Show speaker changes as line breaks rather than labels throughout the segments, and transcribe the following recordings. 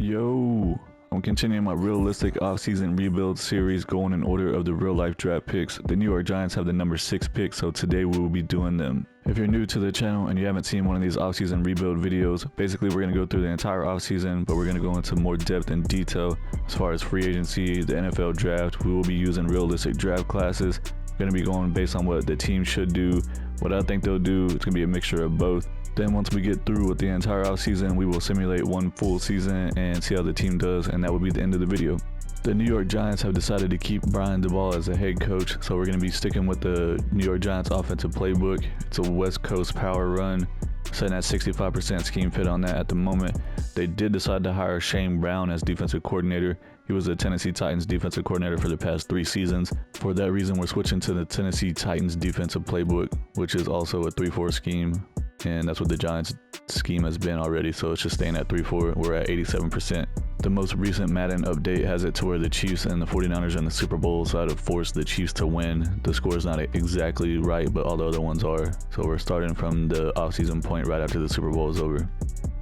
Yo, I'm continuing my realistic offseason rebuild series going in order of the real life draft picks. The New York Giants have the number 6 pick, so today we will be doing them. If you're new to the channel and you haven't seen one of these offseason rebuild videos, basically we're going to go through the entire offseason, but we're going to go into more depth and detail as far as free agency, the NFL draft. We will be using realistic draft classes. Going to be going based on what the team should do, what I think they'll do. It's going to be a mixture of both. Then once we get through with the entire offseason, we will simulate one full season and see how the team does, and that will be the end of the video. The New York Giants have decided to keep Brian Daboll as a head coach, so we're going to be sticking with the New York Giants offensive playbook. It's a West Coast power run, setting at 65% scheme fit on that at the moment. They did decide to hire Shane Brown as defensive coordinator. He was the Tennessee Titans defensive coordinator for the past 3 seasons. For that reason, we're switching to the Tennessee Titans defensive playbook, which is also a 3-4 scheme. And that's what the Giants scheme has been already, so it's just staying at 3-4. We're at 87%. The most recent Madden update has it to where the Chiefs and the 49ers are in the Super Bowl, so I'd have forced the Chiefs to win. The score is not exactly right, but all the other ones are. So we're starting from the offseason point right after the Super Bowl is over.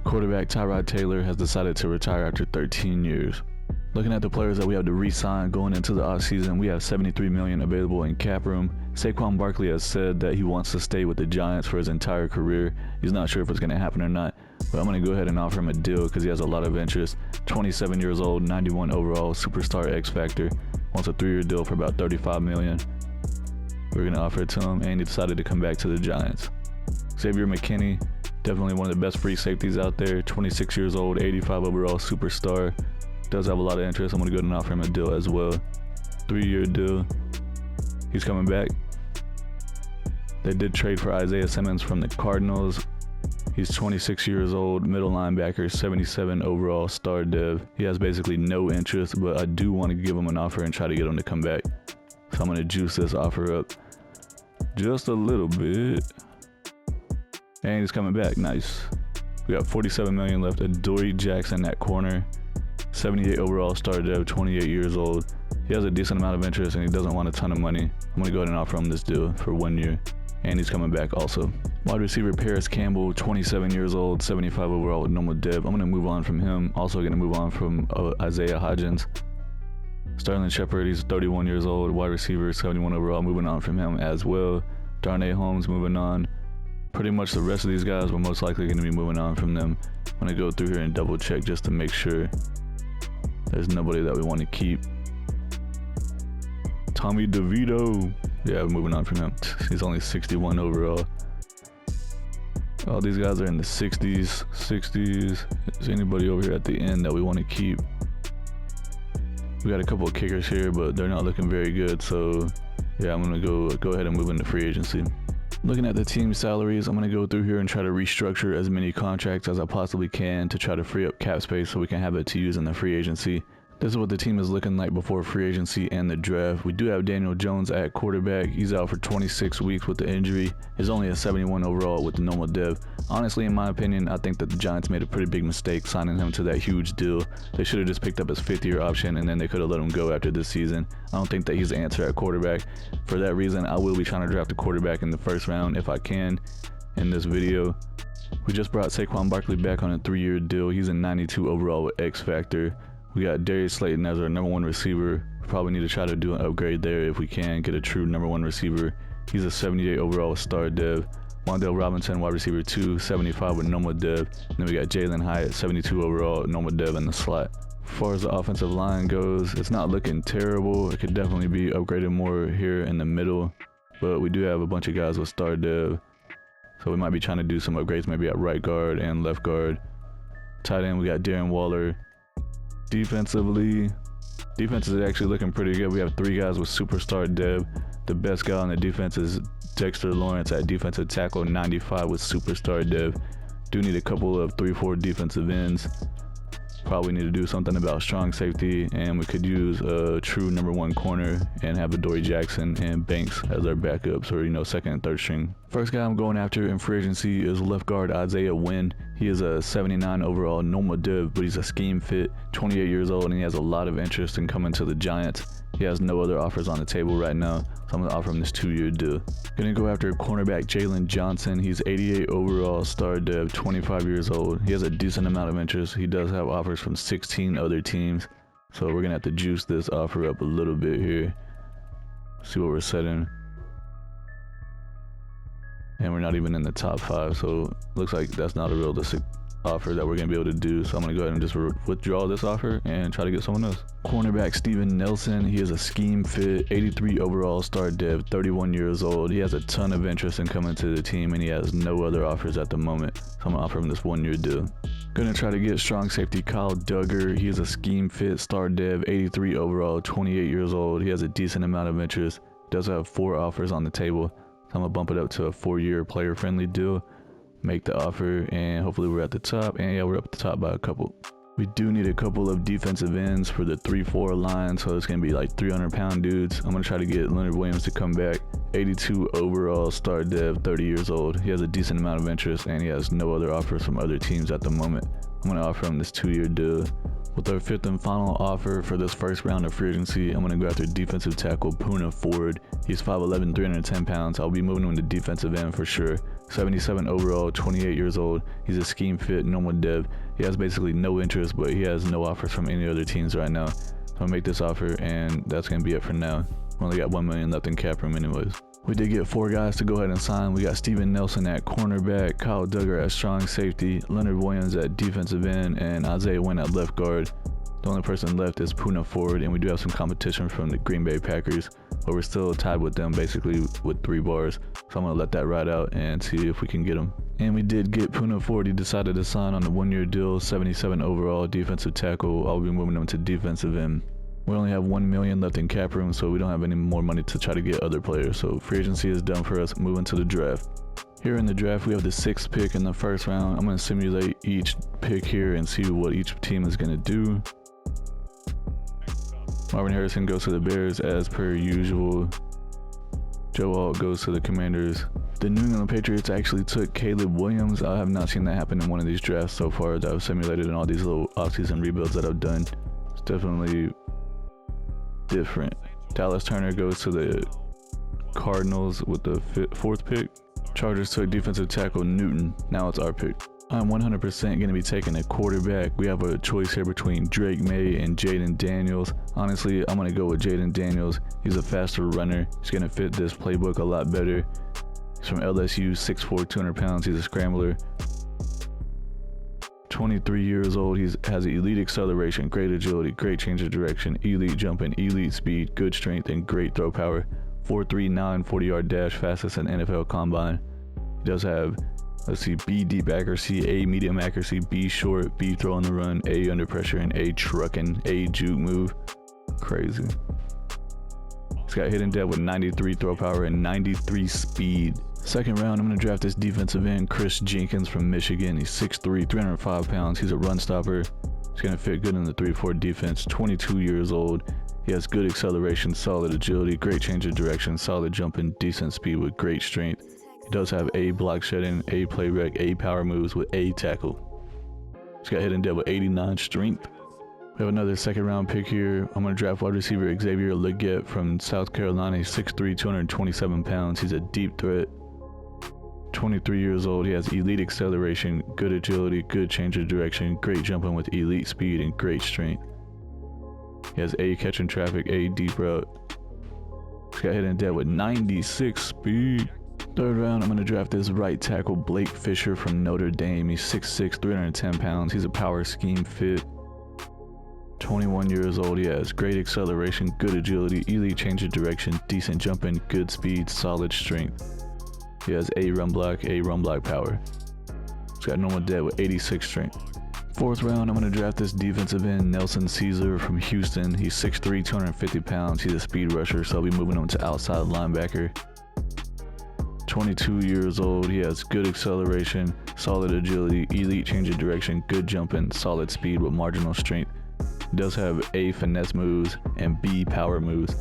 Quarterback Tyrod Taylor has decided to retire after 13 years. Looking at the players that we have to re-sign going into the offseason, we have $73 million available in cap room. Saquon Barkley has said that he wants to stay with the Giants for his entire career. He's not sure if it's going to happen or not, but I'm going to go ahead and offer him a deal because he has a lot of interest. 27 years old, 91 overall, superstar X Factor. Wants a 3-year deal for about $35 million. We're going to offer it to him, and he decided to come back to the Giants. Xavier McKinney, definitely one of the best free safeties out there. 26 years old, 85 overall, superstar. Does have a lot of interest. I'm going to go ahead and offer him a deal as well. 3-year deal. He's coming back. They did trade for Isaiah Simmons from the Cardinals. He's 26 years old, middle linebacker, 77 overall, star dev. He has basically no interest, but I do want to give him an offer and try to get him to come back. So I'm going to juice this offer up just a little bit. And he's coming back. Nice. We got $47 million left. Adoree Jackson at corner. 78 overall, star dev, 28 years old. He has a decent amount of interest and he doesn't want a ton of money. I'm going to go ahead and offer him this deal for 1 year. And he's coming back also. Wide receiver Paris Campbell, 27 years old, 75 overall with normal dev. I'm going to move on from him. Also going to move on from Isaiah Hodgins. Sterling Shepard, he's 31 years old, wide receiver, 71 overall. Moving on from him as well. Darnay Holmes moving on. Pretty much the rest of these guys we're most likely going to be moving on from them. I'm going to go through here and double check just to make sure there's nobody that we want to keep. Tommy DeVito. Yeah, we're moving on from him. He's only 61 overall. All these guys are in the 60s. Is anybody over here at the end that we want to keep? We got a couple of kickers here, but they're not looking very good. So yeah, I'm going to go ahead and move into free agency. Looking at the team salaries, I'm going to go through here and try to restructure as many contracts as I possibly can to try to free up cap space so we can have it to use in the free agency. This is what the team is looking like before free agency and the draft. We do have Daniel Jones at quarterback. He's out for 26 weeks with the injury. He's only a 71 overall with the normal dev. Honestly, in my opinion, I think that the Giants made a pretty big mistake signing him to that huge deal. They should have just picked up his 5th-year option and then they could have let him go after this season. I don't think that he's the answer at quarterback. For that reason, I will be trying to draft a quarterback in the first round if I can in this video. We just brought Saquon Barkley back on a 3-year deal. He's a 92 overall with X Factor. We got Darius Slayton as our number 1 receiver. We probably need to try to do an upgrade there if we can get a true number 1 receiver. He's a 78 overall with star dev. Wan'Dale Robinson, wide receiver 2, 75 with normal dev. And then we got Jalen Hyatt, 72 overall, normal dev in the slot. As far as the offensive line goes, it's not looking terrible. It could definitely be upgraded more here in the middle. But we do have a bunch of guys with star dev. So we might be trying to do some upgrades maybe at right guard and left guard. Tight end, we got Darren Waller. Defense is actually looking pretty good. We have 3 guys with superstar dev. The best guy on the defense is Dexter Lawrence at defensive tackle, 95 with superstar dev. Do need a couple of 3-4 defensive ends. Probably need to do something about strong safety, and we could use a true number 1 corner and have Adoree Jackson and Banks as our backups, or 2nd and 3rd string First guy I'm going after in free agency is left guard Isaiah Wynn. He is a 79 overall normal div, but he's a scheme fit, 28 years old, and he has a lot of interest in coming to the Giants. He has no other offers on the table right now, so I'm going to offer him this 2-year deal. Gonna go after cornerback Jaylen Johnson. He's 88 overall, star dev, 25 years old. He has a decent amount of interest. He does have offers from 16 other teams, so we're going to have to juice this offer up a little bit here. See what we're setting. And we're not even in the top 5, so looks like that's not a realistic offer that we're going to be able to do. So I'm going to go ahead and just withdraw this offer and try to get someone else. Cornerback Steven Nelson. He is a scheme fit, 83 overall, star dev, 31 years old. He has a ton of interest in coming to the team, and he has no other offers at the moment. So I'm going to offer him this 1-year deal. Gonna try to get strong safety Kyle Duggar. He is a scheme fit, star dev, 83 overall, 28 years old. He has a decent amount of interest. Does have 4 offers on the table. So I'm gonna bump it up to a 4-year player-friendly deal, make the offer, and hopefully we're at the top. And yeah, we're up at the top by a couple. We do need a couple of defensive ends for the 3-4 line, so it's gonna be like 300-pound dudes. I'm gonna try to get Leonard Williams to come back. 82 overall, star dev, 30 years old. He has a decent amount of interest, and he has no other offers from other teams at the moment. I'm gonna offer him this 2-year deal. With our 5th and final offer for this first round of free agency, I'm going to go after defensive tackle Poona Ford. He's 5'11", 310 pounds. I'll be moving him to defensive end for sure. 77 overall, 28 years old. He's a scheme fit, normal dev. He has basically no interest, but he has no offers from any other teams right now. So I'm going to make this offer, and that's going to be it for now. We only got $1 million left in cap room anyways. We did get 4 guys to go ahead and sign. We got Steven Nelson at cornerback, Kyle Duggar at strong safety, Leonard Williams at defensive end, and Isaiah Wynn at left guard. The only person left is Poona Ford, and we do have some competition from the Green Bay Packers, but we're still tied with them basically with 3 bars. So I'm going to let that ride out and see if we can get him. And we did get Poona Ford. He decided to sign on the 1-year deal, 77 overall, defensive tackle. I'll be moving him to defensive end. We only have $1 million left in cap room, so we don't have any more money to try to get other players. So free agency is done for us. Moving to the draft. Here in the draft, we have the 6th pick in the first round. I'm going to simulate each pick here and see what each team is going to do. Marvin Harrison goes to the Bears as per usual. Joe Alt goes to the Commanders. The New England Patriots actually took Caleb Williams. I have not seen that happen in one of these drafts so far that I've simulated in all these little offseason rebuilds that I've done. It's definitely different. Dallas Turner goes to the Cardinals with the 4th pick. Chargers took defensive tackle Newton. Now it's our pick. I'm 100% going to be taking a quarterback. We have a choice here between Drake May and Jayden Daniels. Honestly, I'm going to go with Jayden Daniels. He's a faster runner. He's going to fit this playbook a lot better. He's from LSU, 6'4", 200 pounds. He's a scrambler. 23 years old. He has elite acceleration, great agility, great change of direction, elite jumping, elite speed, good strength, and great throw power. 4.39 40-yard dash, fastest in NFL combine. He does have, let's see, B deep accuracy, A medium accuracy, B short, B throw on the run, A under pressure, and A trucking, A juke move. Crazy. He's got hidden depth with 93 throw power and 93 speed. Second round, I'm going to draft this defensive end, Chris Jenkins from Michigan. He's 6'3", 305 pounds. He's a run stopper. He's going to fit good in the 3-4 defense. 22 years old. He has good acceleration, solid agility, great change of direction, solid jumping, decent speed with great strength. He does have A block shedding, A play rec, A power moves with A tackle. He's got hidden depth with 89 strength. We have another 2nd round pick here. I'm going to draft wide receiver Xavier Legette from South Carolina. He's 6'3", 227 pounds. He's a deep threat. 23 years old. He has elite acceleration, good agility, good change of direction, great jumping with elite speed, and great strength. He has A catching traffic, A deep route. He's got hidden depth with 96 speed. 3rd round, I'm going to draft this right tackle Blake Fisher from Notre Dame. He's 6'6", 310 pounds. He's a power scheme fit. 21 years old. He has great acceleration, good agility, elite change of direction, decent jumping, good speed, solid strength. He has A run block power. He's got normal depth with 86 strength. 4th round, I'm going to draft this defensive end, Nelson Caesar from Houston. He's 6'3", 250 pounds. He's a speed rusher, so I'll be moving him to outside linebacker. 22 years old. He has good acceleration, solid agility, elite change of direction, good jumping, solid speed with marginal strength. He does have A finesse moves and B power moves.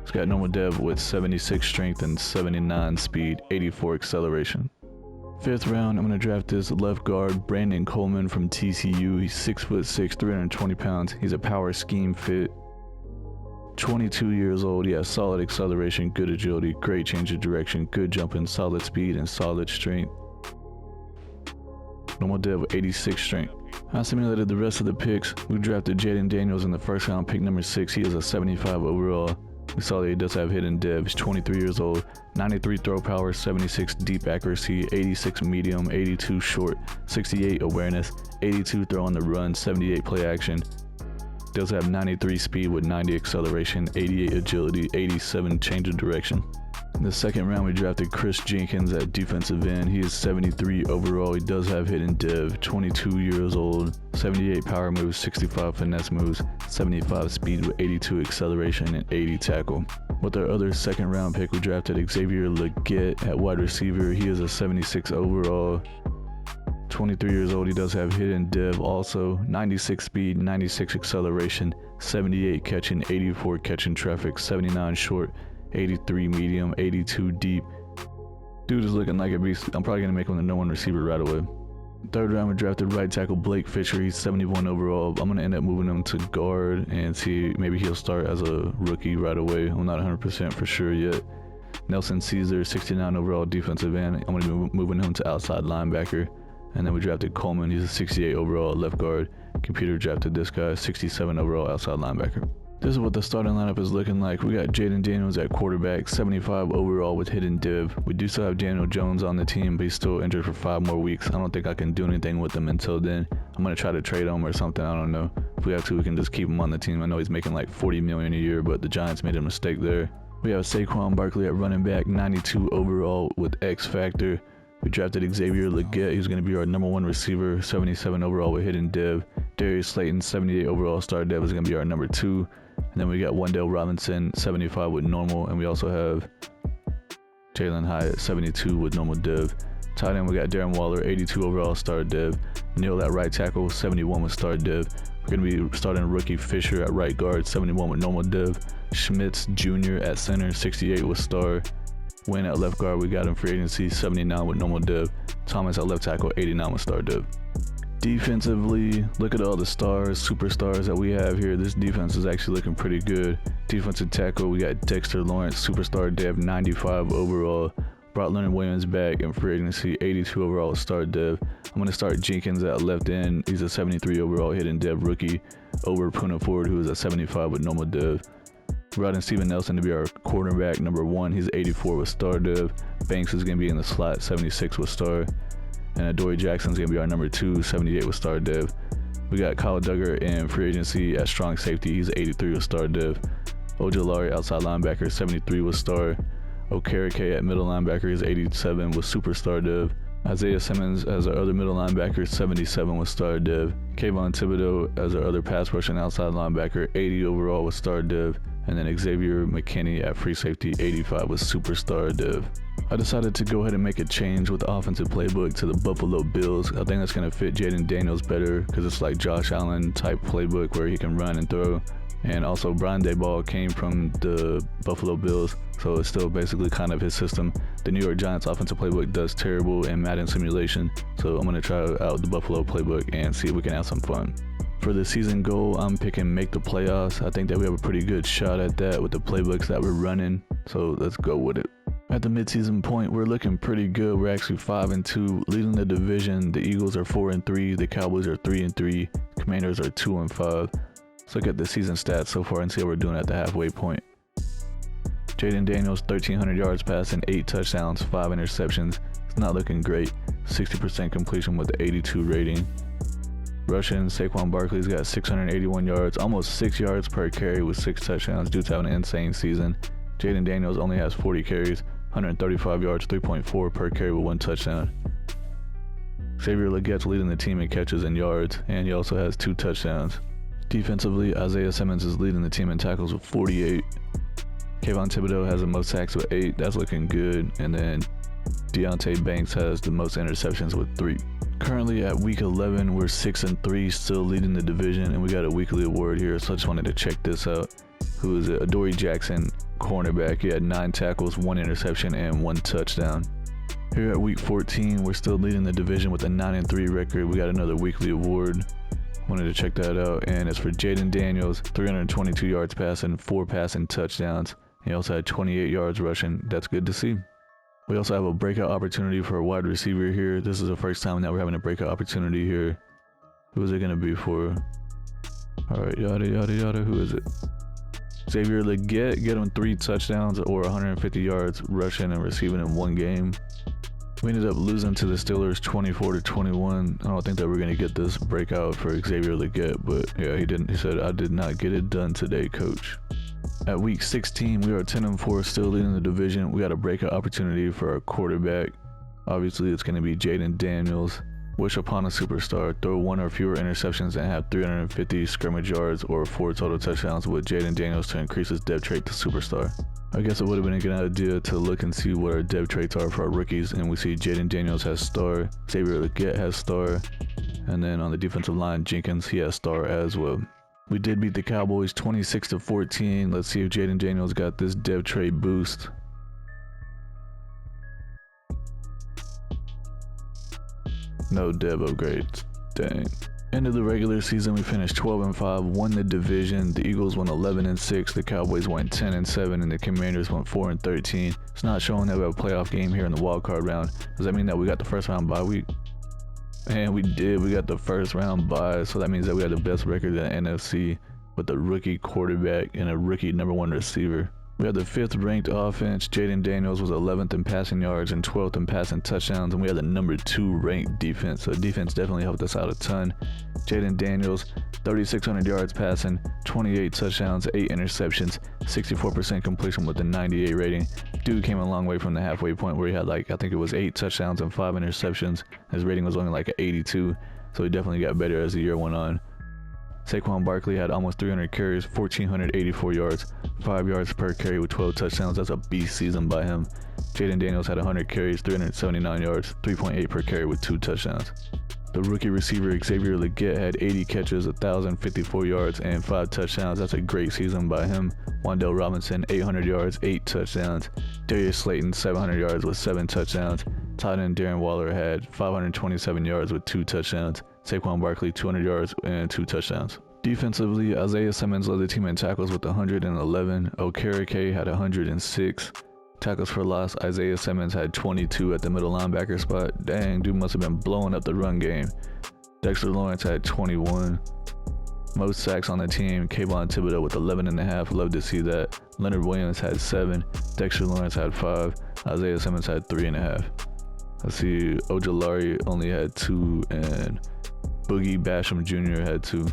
He's It's got normal dev with 76 strength and 79 speed, 84 acceleration. 5th round, I'm going to draft this left guard, Brandon Coleman from TCU. He's 6'6", 320 pounds. He's a power scheme fit. 22 years old. He has solid acceleration, good agility, great change of direction, good jumping, solid speed, and solid strength. Normal dev with 86 strength. I simulated the rest of the picks. We drafted Jayden Daniels in the 1st round, pick number 6. He is a 75 overall. We saw that he does have hidden dev. He's 23 years old, 93 throw power, 76 deep accuracy, 86 medium, 82 short, 68 awareness, 82 throw on the run, 78 play action. Does have 93 speed with 90 acceleration, 88 agility, 87 change of direction. In the 2nd round, we drafted Chris Jenkins at defensive end. He is 73 overall. He does have hidden dev, 22 years old, 78 power moves, 65 finesse moves, 75 speed with 82 acceleration, and 80 tackle. With our other 2nd round pick, we drafted Xavier Legette at wide receiver. He is a 76 overall, 23 years old. He does have hidden dev also, 96 speed, 96 acceleration, 78 catching, 84 catching traffic, 79 short, 83 medium, 82 deep. Dude is looking like a beast. I'm probably going to make him the #1 receiver right away. 3rd round, we drafted right tackle Blake Fisher. He's 71 overall. I'm going to end up moving him to guard and see maybe he'll start as a rookie right away. I'm not 100% for sure yet. Nelson Caesar, 69 overall defensive end. I'm going to be moving him to outside linebacker. And then we drafted Coleman. He's a 68 overall left guard. Computer drafted this guy, 67 overall outside linebacker. This is what the starting lineup is looking like. We got Jayden Daniels at quarterback, 75 overall with hidden div. We do still have Daniel Jones on the team, but he's still injured for 5 more weeks. I don't think I can do anything with him until then. I'm going to try to trade him or something. I don't know. If we have to, we can just keep him on the team. I know he's making like $40 million a year, but the Giants made a mistake there. We have Saquon Barkley at running back, 92 overall with X Factor. We drafted Xavier Legette. He's going to be our #1 receiver, 77 overall with hidden dev. Darius Slayton, 78 overall star dev, is going to be our #2. And then we got Wendell Robinson, 75 with normal. And we also have Jalen Hyatt, 72 with normal dev. Tight end, we got Darren Waller, 82 overall star dev. Neal at right tackle, 71 with star dev. We're going to be starting rookie Fisher at right guard, 71 with normal dev. Schmitz Jr. at center, 68 with star. Wayne at left guard, we got him free agency, 79 with normal dev. Thomas at left tackle, 89 with star dev. Defensively, look at all the superstars that we have here. This defense is actually looking pretty good. Defensive tackle, we got Dexter Lawrence, superstar dev, 95 overall. Brought Leonard Williams back in free agency, 82 overall star dev. I'm going to start Jenkins at left end. He's a 73 overall hidden dev rookie over Puna Ford, who is a 75 with normal dev. Brought in Steven Nelson to be our quarterback #1. He's 84 with star dev. Banks is going to be in the slot, 76 with star. And Adoree Jackson's going to be our #2, 78 with star dev. We got Kyle Duggar in free agency at strong safety. He's 83 with star dev. Ojulari outside linebacker, 73 with star. Okereke at middle linebacker is 87 with superstar dev. Isaiah Simmons as our other middle linebacker, 77 with star dev. Kayvon Thibodeau as our other pass rushing outside linebacker, 80 overall with star dev. And then Xavier McKinney at free safety, 85 with superstar dev. I decided to go ahead and make a change with the offensive playbook to the Buffalo Bills. I think that's going to fit Jayden Daniels better because it's like Josh Allen type playbook where he can run and throw. And also Brian Daboll came from the Buffalo Bills, so it's still basically kind of his system. The New York Giants offensive playbook does terrible in Madden simulation, so I'm going to try out the Buffalo playbook and see if we can have some fun. For the season goal, I'm picking make the playoffs. I think that we have a pretty good shot at that with the playbooks that we're running, so let's go with it. At the midseason point, we're looking pretty good. We're actually 5-2, leading the division. The Eagles are 4-3, the Cowboys are 3-3, Commanders are 2-5. Let's look at the season stats so far and see how we're doing at the halfway point. Jayden Daniels, 1,300 yards passing, 8 touchdowns, 5 interceptions. It's not looking great. 60% completion with the 82 rating. Rushing, Saquon Barkley's got 681 yards, almost 6 yards per carry with 6 touchdowns. Dude's having an insane season. Jayden Daniels only has 40 carries, 135 yards, 3.4 per carry with 1 touchdown. Xavier Legette's leading the team in catches and yards, and he also has 2 touchdowns. Defensively, Isaiah Simmons is leading the team in tackles with 48. Kayvon Thibodeau has the most sacks with 8. That's looking good. And then Deontay Banks has the most interceptions with 3. Currently at week 11, we're 6-3, still leading the division, and we got a weekly award here, so I just wanted to check this out. Who is it? Adoree Jackson cornerback. He had 9 tackles, 1 interception, and 1 touchdown. Here at week 14, we're still leading the division with a 9-3 record. We got another weekly award. Wanted to check that out, and it's for Jayden Daniels, 322 yards passing, 4 passing touchdowns. He also had 28 yards rushing. That's good to see. We also have a breakout opportunity for a wide receiver here. This is the first time that we're having a breakout opportunity here. Who is it going to be for? All right, yada, yada, yada. Who is it? Xavier Legette, get him 3 touchdowns or 150 yards rushing and receiving in 1 game. We ended up losing to the Steelers 24-21. I don't think that we're going to get this breakout for Xavier Legette, but yeah, he didn't. He said, "I did not get it done today, coach." At week 16, we are 10-4, still leading the division. We got a breakout opportunity for our quarterback. Obviously, it's going to be Jayden Daniels. Wish upon a superstar, throw 1 or fewer interceptions and have 350 scrimmage yards or 4 total touchdowns with Jayden Daniels to increase his depth trait to superstar. I guess it would have been a good idea to look and see what our depth traits are for our rookies, and we see Jayden Daniels has star, Xavier Legette has star, and then on the defensive line, Jenkins, he has star as well. We did beat the Cowboys 26-14. Let's see if Jayden Daniels got this depth trait boost. No dev upgrades. Dang. End of the regular season, we finished 12-5, won the division. The Eagles won 11-6, the Cowboys went 10-7, and the Commanders went 4-13. It's not showing that we have a playoff game here in the wildcard round. Does that mean that we got the first round bye week? And we did. We got the first round bye, so that means that we had the best record in the NFC with a rookie quarterback and a rookie #1 receiver. We had the 5th ranked offense. Jayden Daniels was 11th in passing yards and 12th in passing touchdowns, and we had the #2 ranked defense. So defense definitely helped us out a ton. Jayden Daniels, 3,600 yards passing, 28 touchdowns, 8 interceptions, 64% completion with a 98 rating. Dude came a long way from the halfway point where he had I think it was 8 touchdowns and 5 interceptions. His rating was only like an 82, so he definitely got better as the year went on. Saquon Barkley had almost 300 carries, 1,484 yards, 5 yards per carry with 12 touchdowns. That's a beast season by him. Jayden Daniels had 100 carries, 379 yards, 3.8 per carry with 2 touchdowns. The rookie receiver Xavier Legette had 80 catches, 1,054 yards, and 5 touchdowns. That's a great season by him. Wan'Dale Robinson, 800 yards, 8 touchdowns. Darius Slayton, 700 yards with 7 touchdowns. Tight end Darren Waller had 527 yards with 2 touchdowns. Saquon Barkley, 200 yards and 2 touchdowns. Defensively, Isaiah Simmons led the team in tackles with 111. Okereke had 106. Tackles for loss, Isaiah Simmons had 22 at the middle linebacker spot. Dang, dude must have been blowing up the run game. Dexter Lawrence had 21. Most sacks on the team, Kayvon Thibodeau with 11.5. Love to see that. Leonard Williams had 7. Dexter Lawrence had 5. Isaiah Simmons had 3.5. Let's see, Ojulari only had 2, and Boogie Basham Jr. had 2.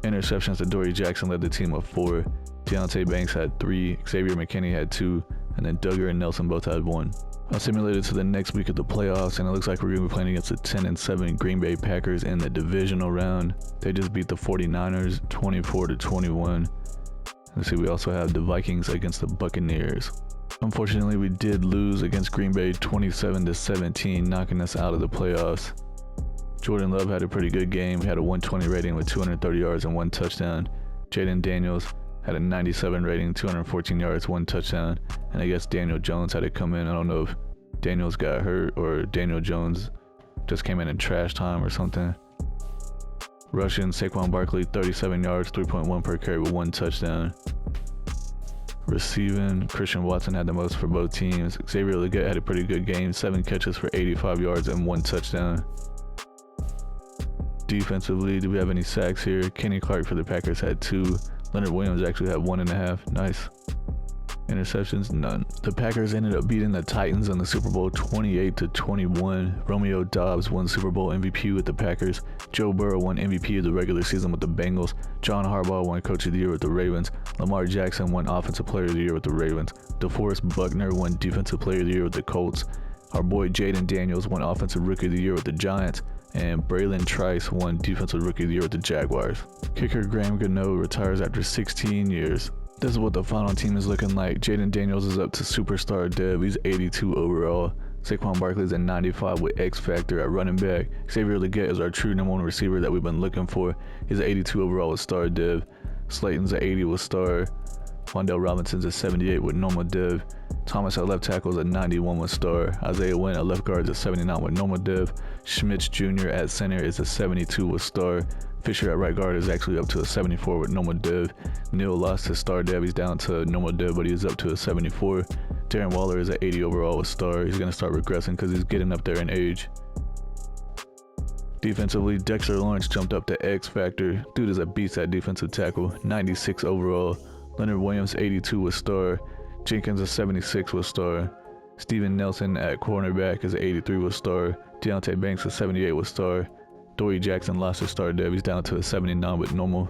Interceptions, Adoree Jackson led the team with 4. Deontay Banks had 3. Xavier McKinney had 2. And then Duggar and Nelson both had 1. I simulated to the next week of the playoffs, and it looks like we're going to be playing against the 10-7 Green Bay Packers in the divisional round. They just beat the 49ers 24-21. Let's see, we also have the Vikings against the Buccaneers. Unfortunately, we did lose against Green Bay 27-17, knocking us out of the playoffs. Jordan Love had a pretty good game. He had a 120 rating with 230 yards and 1 touchdown. Jayden Daniels had a 97 rating, 214 yards, 1 touchdown. And I guess Daniel Jones had to come in. I don't know if Daniels got hurt or Daniel Jones just came in trash time or something. Rushing, Saquon Barkley, 37 yards, 3.1 per carry with 1 touchdown. Receiving, Christian Watson had the most for both teams. Xavier Legette had a pretty good game, 7 catches for 85 yards and 1 touchdown. Defensively, do we have any sacks here? Kenny Clark for the Packers had 2. Leonard Williams actually had 1.5. Nice. Interceptions, none. The Packers ended up beating the Titans in the Super Bowl 28-21. Romeo Doubs won Super Bowl MVP with the Packers. Joe Burrow won MVP of the regular season with the Bengals. John Harbaugh won Coach of the Year with the Ravens. Lamar Jackson won Offensive Player of the Year with the Ravens. DeForest Buckner won Defensive Player of the Year with the Colts. Our boy Jayden Daniels won Offensive Rookie of the Year with the Giants. And Braylon Trice won Defensive Rookie of the Year with the Jaguars. Kicker Graham Gano retires after 16 years. This is what the final team is looking like. Jayden Daniels is up to superstar dev. He's 82 overall. Saquon Barkley is at 95 with X Factor at running back. Xavier Legette is our true #1 receiver that we've been looking for. He's at 82 overall with star dev. Slayton's at 80 with star. Wandale Robinson's a 78 with normal div. Thomas at left tackle is a 91 with star. Isaiah Wynn at left guard is a 79 with normal div. Schmitz Jr. at center is a 72 with star. Fisher at right guard is actually up to a 74 with normal div. Neal lost his star dev, he's down to normal div, but he's up to a 74. Darren Waller is at 80 overall with star. He's going to start regressing because he's getting up there in age. Defensively, Dexter Lawrence jumped up to X Factor. Dude is a beast at defensive tackle, 96 overall. Leonard Williams, 82 with star. Jenkins, a 76 with star. Steven Nelson at cornerback is 83 with star. Deontay Banks, a 78 with star. Dory Jackson lost his star dev, he's down to a 79 with normal.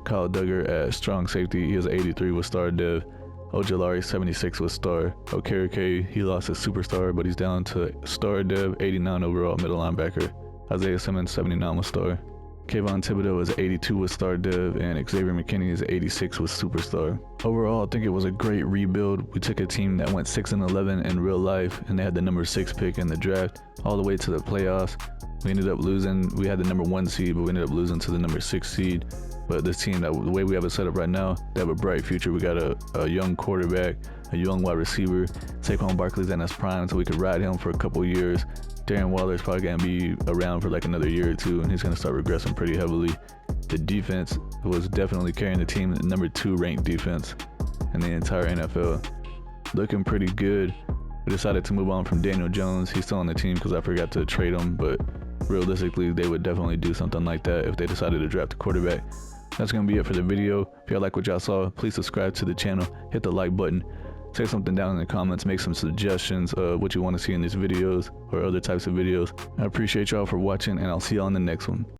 Kyle Duggar at strong safety, he has 83 with star dev. Ojulari, 76 with star. Okereke, he lost his superstar, but he's down to star dev, 89 overall middle linebacker. Isaiah Simmons, 79 with star. Kayvon Thibodeau is 82 with star dev, and Xavier McKinney is 86 with superstar. Overall, I think it was a great rebuild. We took a team that went 6-11 in real life, and they had the number 6 pick in the draft, all the way to the playoffs. We ended up losing. We had the number 1 seed, but we ended up losing to the number 6 seed. But this team, the way we have it set up right now, they have a bright future. We got a young quarterback, a young wide receiver. Saquon Barkley's in his prime, so we could ride him for a couple years. Darren Waller's probably going to be around for like another year or two, and he's going to start regressing pretty heavily. The defense was definitely carrying the team, the number 2 ranked defense in the entire NFL. Looking pretty good. We decided to move on from Daniel Jones. He's still on the team because I forgot to trade him, but realistically, they would definitely do something like that if they decided to draft a quarterback. That's going to be it for the video. If y'all like what y'all saw, please subscribe to the channel, hit the like button. Say something down in the comments, make some suggestions of what you want to see in these videos or other types of videos. I appreciate y'all for watching, and I'll see y'all in the next one.